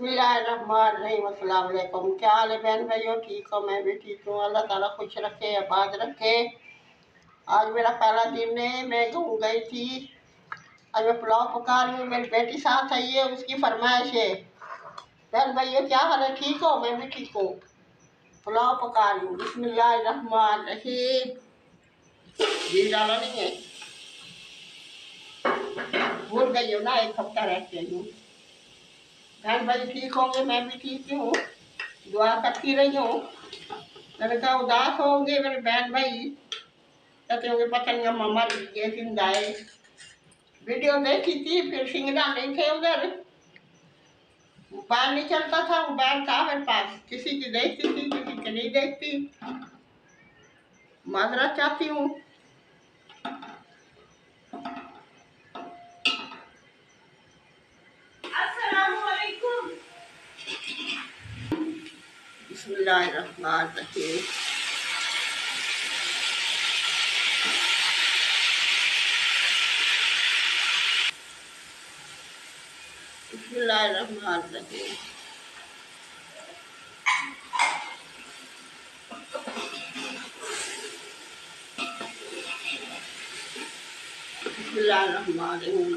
बिस्मिल्लाहिर्रहमानिर्रहीम। अस्सलाम वालेकुम। क्या हाल है बहन भाइयों? ठीक हो? मैं भी ठीक हूँ। अल्लाह ताला खुश रखे, आबाद रखे। आज मेरा पहला दिन है। मैं घूम गई थी। आज मैं पुलाव पका रही हूँ। मेरी बेटी साथ आई है, उसकी फरमाइश है। बहन भाइयों क्या हाल है? ठीक हो? मैं भी ठीक हूँ। पुलाव पका रही हूँ। बिस्मिल्लाहिर्रहमानिर्रहीम। घी डाला नहीं है, भूल गई हो ना, एक हफ्ता रहते हूँ। बहन भाई ठीक होंगे, मैं भी ठीक हूँ। दुआ करती रही हूँ। मैंने कहा उदास होंगे मेरे बहन भाई, कहते होंगे पता नहीं मम्मा ये जिंदा है। वीडियो देखी थी, फिर सिंगरा नहीं थे उधर, मोबाइल नहीं चलता था। मोबाइल था मेरे पास, किसी की देखती थी, किसी की नहीं देखती। माजरत चाहती हूँ। अस्सलामुअलैकुम। बिस्मिल्लाहिर्रहमानिर्रहीम। बिस्मिल्लाहिर्रहमानिर्रहीम। बिस्मिल्लाहिर्रहमानिर्रहीम।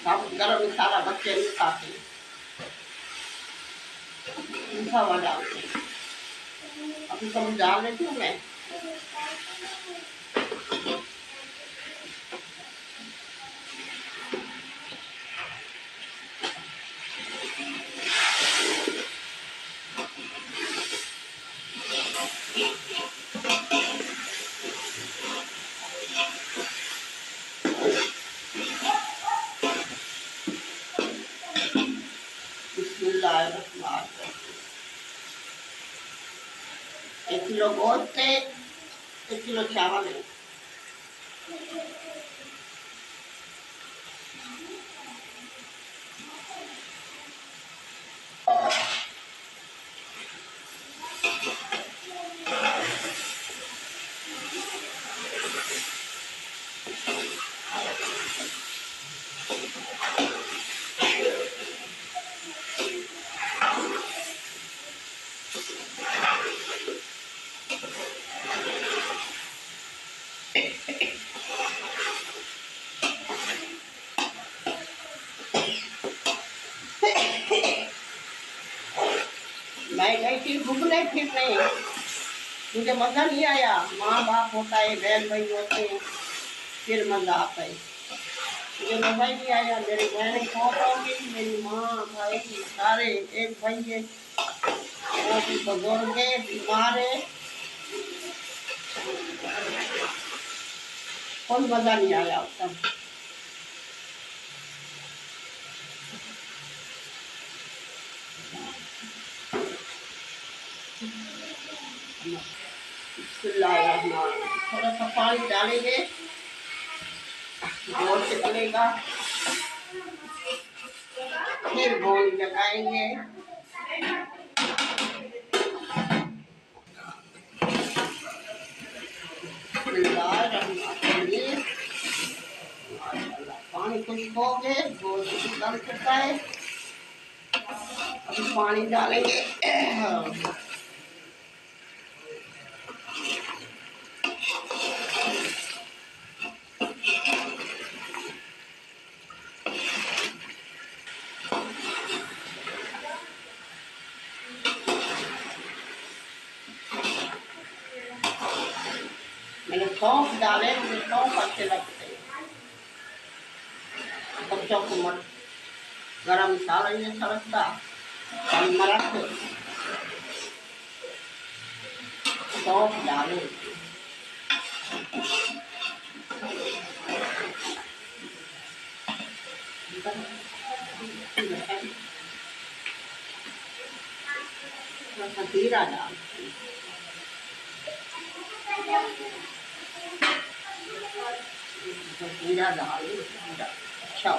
अब गरम मसाला बच्चे नहीं खाते, मीठा हुआ डालते हैं। अभी कभी डाल देती हूँ मैं। बिस्मिल्लाहिर्रहमानिर्रहीम। 1 किलो गोश्त है, 1 किलो चावल है। मैं गई थी घूमने फिरने, मुझे मज़ा नहीं आया। माँ बाप होता है, बहन भाई होते हैं, फिर मज़ा आता है। मुझे मज़ा ही नहीं आया। मेरी बहनें बहुत होगी, मेरी माँ भाई सारे। एक भाई है वो भी बुजुर्ग है, बीमार है, कोई मज़ा नहीं आया उसका। थोड़ा सा पानी डालेंगे, गोल से चलेगा, फिर गोल लगाएंगे। पानी खुश्क हो गए, गोल से निकल चुका है। अभी पानी डालेंगे। मैंने सौंफ डाले, मुझे सौंफ अच्छे लगते हैं। बच्चों को मत गरम मसाला नहीं अच्छा लगता, मरक सौंफ डाले। जीरा डाल, जीरा डाल, अच्छा।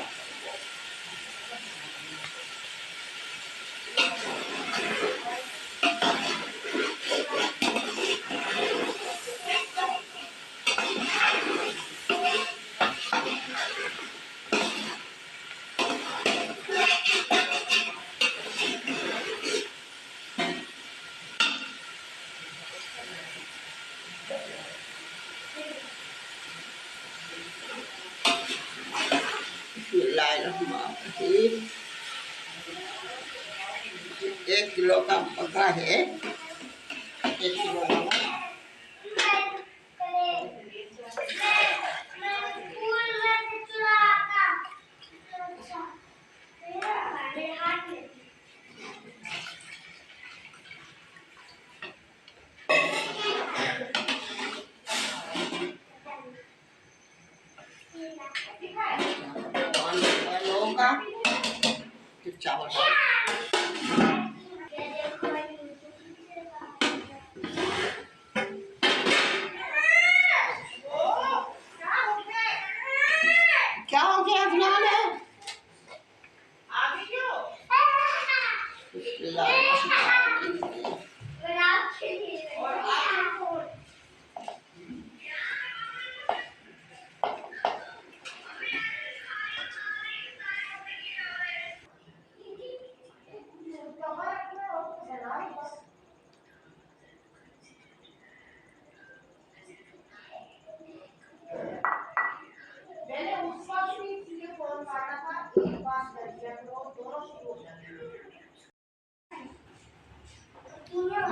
1 किलो का पका है, 1 किलो का। होगा फिर चावल क्या हो गया अफनान है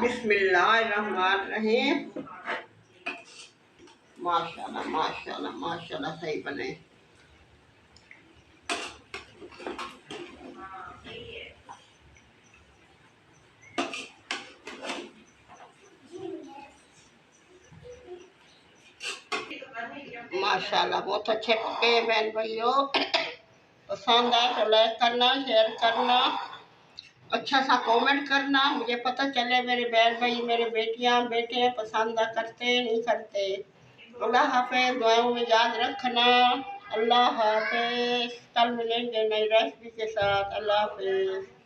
बिस्मिल्लाहिर्रहमानिर्रहीम। माशाल्लाह माशाल्लाह माशाल्लाह सही बने। माशाल्लाह बहुत अच्छे पके बहन भाइयों। पसंद आए तो लाइक करना, शेयर करना, अच्छा सा कमेंट करना, मुझे पता चले मेरे बहन भाई मेरे बेटियां बेटे पसंद करते नहीं करते। अल्लाह हाफिज़, दुआओं में याद रखना। अल्लाह हाफिज़, कल मिलेंगे नई रेसिपी के साथ। अल्लाह हाफिज़।